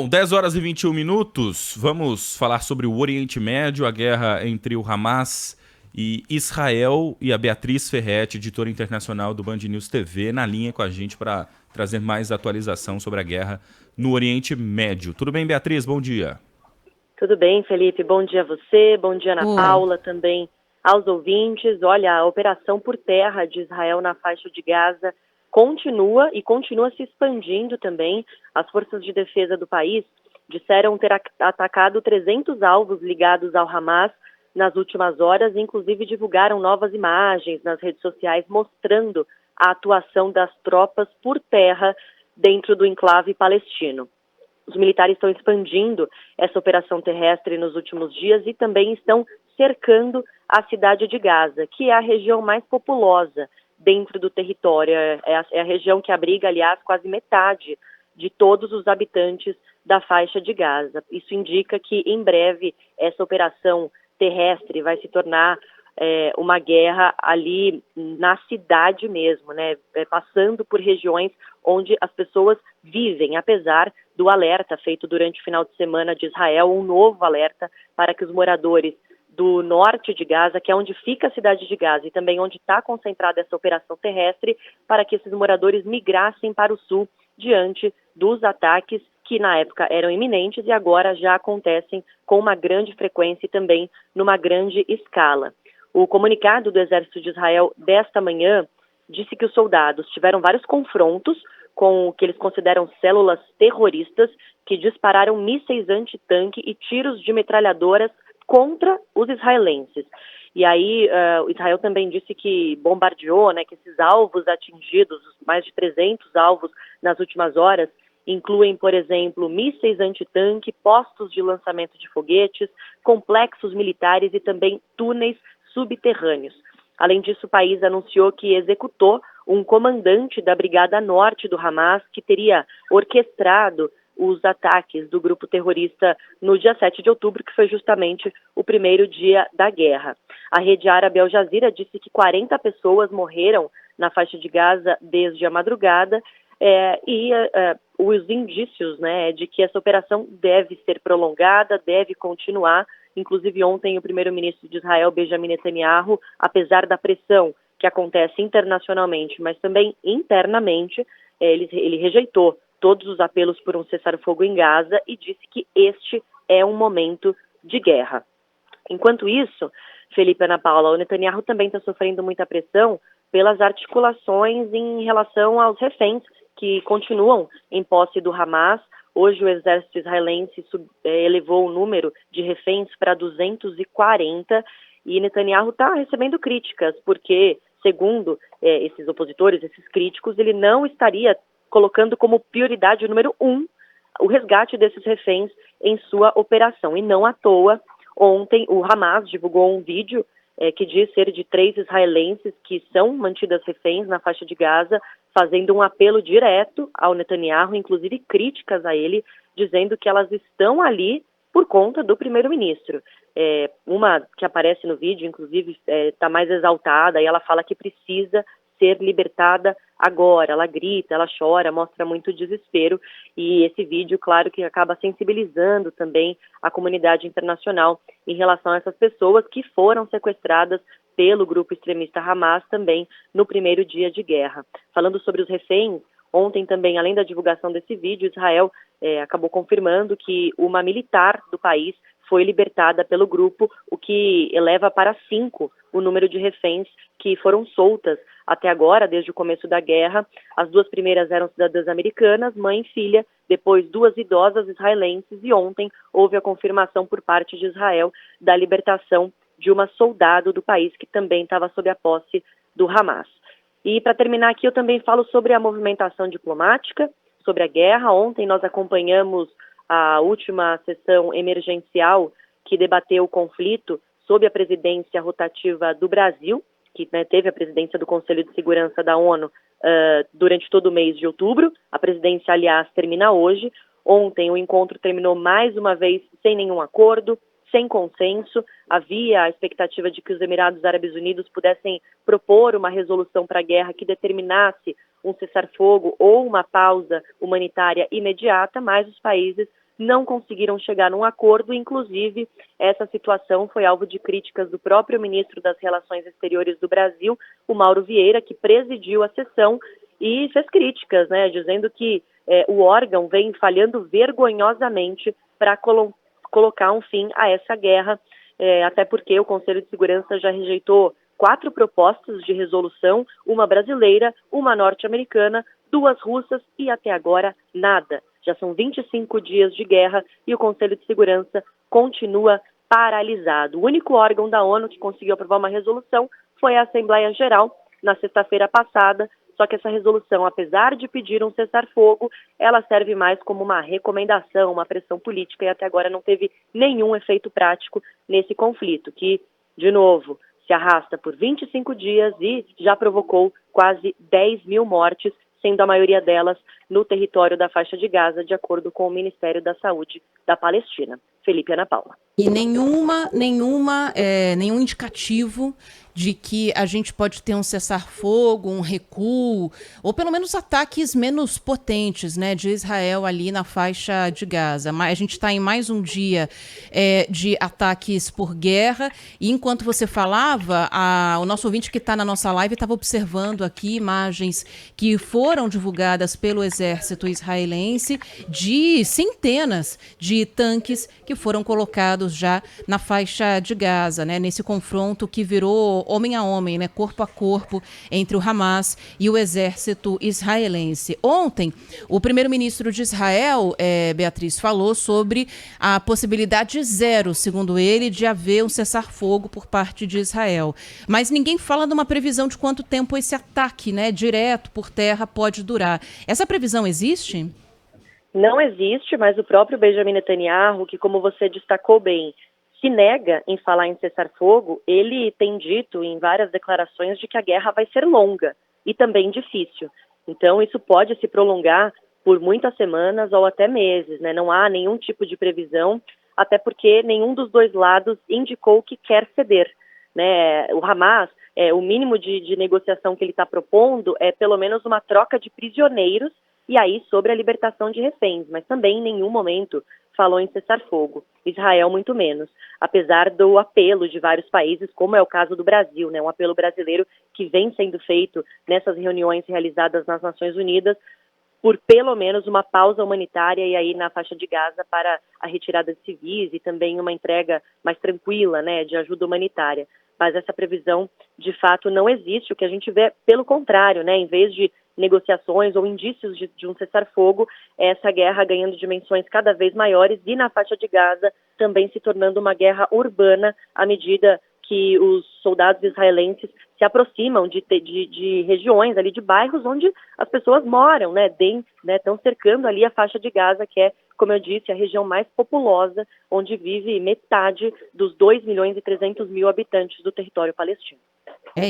Bom, 10 horas e 21 minutos, vamos falar sobre o Oriente Médio, a guerra entre o Hamas e Israel, e a Beatriz Ferretti, editora internacional do Band News TV, na linha com a gente para trazer mais atualização sobre a guerra no Oriente Médio. Tudo bem, Beatriz? Bom dia. Tudo bem, Felipe. Bom dia a você, bom dia Ana Oi. Paula, também aos ouvintes. Olha, a operação por terra de Israel na faixa de Gaza continua e continua se expandindo também. As forças de defesa do país disseram ter atacado 300 alvos ligados ao Hamas nas últimas horas, inclusive divulgaram novas imagens nas redes sociais mostrando a atuação das tropas por terra dentro do enclave palestino. Os militares estão expandindo essa operação terrestre nos últimos dias e também estão cercando a cidade de Gaza, que é a região mais populosa dentro do território. É a região que abriga, aliás, quase metade de todos os habitantes da faixa de Gaza. Isso indica que, em breve, essa operação terrestre vai se tornar uma guerra ali na cidade mesmo, né? Passando por regiões onde as pessoas vivem, apesar do alerta feito durante o final de semana de Israel, um novo alerta para que os moradores do norte de Gaza, que é onde fica a cidade de Gaza e também onde está concentrada essa operação terrestre, para que esses moradores migrassem para o sul diante dos ataques que na época eram iminentes e agora já acontecem com uma grande frequência e também numa grande escala. O comunicado do Exército de Israel desta manhã disse que os soldados tiveram vários confrontos com o que eles consideram células terroristas que dispararam mísseis antitanque e tiros de metralhadoras contra os israelenses. E aí, Israel também disse que bombardeou, né, que esses alvos atingidos, mais de 300 alvos nas últimas horas, incluem, por exemplo, mísseis antitanque, postos de lançamento de foguetes, complexos militares e também túneis subterrâneos. Além disso, o país anunciou que executou um comandante da Brigada Norte do Hamas que teria orquestrado os ataques do grupo terrorista no dia 7 de outubro, que foi justamente o primeiro dia da guerra. A rede árabe Al Jazeera disse que 40 pessoas morreram na faixa de Gaza desde a madrugada os indícios, né, de que essa operação deve ser prolongada, deve continuar. Inclusive ontem o primeiro-ministro de Israel, Benjamin Netanyahu, apesar da pressão que acontece internacionalmente, mas também internamente, ele rejeitou todos os apelos por um cessar-fogo em Gaza e disse que este é um momento de guerra. Enquanto isso, Felipe, Ana Paula, o Netanyahu também está sofrendo muita pressão pelas articulações em relação aos reféns que continuam em posse do Hamas. Hoje o exército israelense elevou o número de reféns para 240 e Netanyahu está recebendo críticas, porque, segundo esses opositores, esses críticos, ele não estaria colocando como prioridade número 1 o resgate desses reféns em sua operação. E não à toa, ontem o Hamas divulgou um vídeo que diz ser de 3 israelenses que são mantidas reféns na faixa de Gaza, fazendo um apelo direto ao Netanyahu, inclusive críticas a ele, dizendo que elas estão ali por conta do primeiro-ministro. Uma que aparece no vídeo, inclusive, está mais exaltada e ela fala que precisa ser libertada agora. Ela grita, ela chora, mostra muito desespero e esse vídeo, claro, que acaba sensibilizando também a comunidade internacional em relação a essas pessoas que foram sequestradas pelo grupo extremista Hamas também no primeiro dia de guerra. Falando sobre os reféns, ontem também, além da divulgação desse vídeo, Israel acabou confirmando que uma militar do país foi libertada pelo grupo, o que eleva para 5 o número de reféns que foram soltas até agora, desde o começo da guerra. As 2 primeiras eram cidadãs americanas, mãe e filha, depois 2 idosas israelenses e ontem houve a confirmação por parte de Israel da libertação de uma soldado do país que também estava sob a posse do Hamas. E para terminar aqui eu também falo sobre a movimentação diplomática, sobre a guerra. Ontem nós acompanhamos a última sessão emergencial que debateu o conflito sob a presidência rotativa do Brasil, que teve a presidência do Conselho de Segurança da ONU durante todo o mês de outubro. A presidência, aliás, termina hoje. Ontem o encontro terminou mais uma vez sem nenhum acordo, sem consenso. Havia a expectativa de que os Emirados Árabes Unidos pudessem propor uma resolução para a guerra que determinasse um cessar-fogo ou uma pausa humanitária imediata, mas os países não conseguiram chegar num acordo. Inclusive, essa situação foi alvo de críticas do próprio ministro das Relações Exteriores do Brasil, o Mauro Vieira, que presidiu a sessão e fez críticas, né, dizendo que o órgão vem falhando vergonhosamente para colocar um fim a essa guerra, até porque o Conselho de Segurança já rejeitou 4 propostas de resolução, uma brasileira, uma norte-americana, 2 russas e até agora nada. Já são 25 dias de guerra e o Conselho de Segurança continua paralisado. O único órgão da ONU que conseguiu aprovar uma resolução foi a Assembleia Geral na sexta-feira passada, só que essa resolução, apesar de pedir um cessar-fogo, ela serve mais como uma recomendação, uma pressão política, e até agora não teve nenhum efeito prático nesse conflito, que, de novo, se arrasta por 25 dias e já provocou quase 10 mil mortes, sendo a maioria delas no território da faixa de Gaza, de acordo com o Ministério da Saúde da Palestina. Felipe e Ana Paula. E nenhum indicativo de que a gente pode ter um cessar-fogo, um recuo, ou pelo menos ataques menos potentes, né, de Israel ali na faixa de Gaza. A gente está em mais um dia de ataques por guerra, e enquanto você falava, o nosso ouvinte que está na nossa live estava observando aqui imagens que foram divulgadas pelo exército israelense de centenas de tanques que foram colocados já na faixa de Gaza, né, nesse confronto que virou homem a homem, né, corpo a corpo, entre o Hamas e o exército israelense. Ontem, o primeiro-ministro de Israel, Beatriz, falou sobre a possibilidade zero, segundo ele, de haver um cessar-fogo por parte de Israel. Mas ninguém fala de uma previsão de quanto tempo esse ataque, né, direto por terra pode durar. Essa previsão existe? Não existe, mas o próprio Benjamin Netanyahu, que, como você destacou bem, se nega em falar em cessar-fogo, ele tem dito em várias declarações de que a guerra vai ser longa e também difícil. Então, isso pode se prolongar por muitas semanas ou até meses, né? Não há nenhum tipo de previsão, até porque nenhum dos dois lados indicou que quer ceder, né? O Hamas, o mínimo de negociação que ele está propondo é pelo menos uma troca de prisioneiros e aí sobre a libertação de reféns, mas também em nenhum momento falou em cessar-fogo. Israel muito menos, apesar do apelo de vários países, como é o caso do Brasil, né? Um apelo brasileiro que vem sendo feito nessas reuniões realizadas nas Nações Unidas por pelo menos uma pausa humanitária e aí na faixa de Gaza para a retirada de civis e também uma entrega mais tranquila, né, de ajuda humanitária. Mas essa previsão, de fato, não existe. O que a gente vê, pelo contrário, né, em vez de negociações ou indícios de um cessar-fogo, essa guerra ganhando dimensões cada vez maiores e na faixa de Gaza também se tornando uma guerra urbana à medida que os soldados israelenses se aproximam de regiões ali, de bairros onde as pessoas moram, né, estão cercando ali a faixa de Gaza, que é, como eu disse, a região mais populosa, onde vive metade dos 2.300.000 habitantes do território palestino. É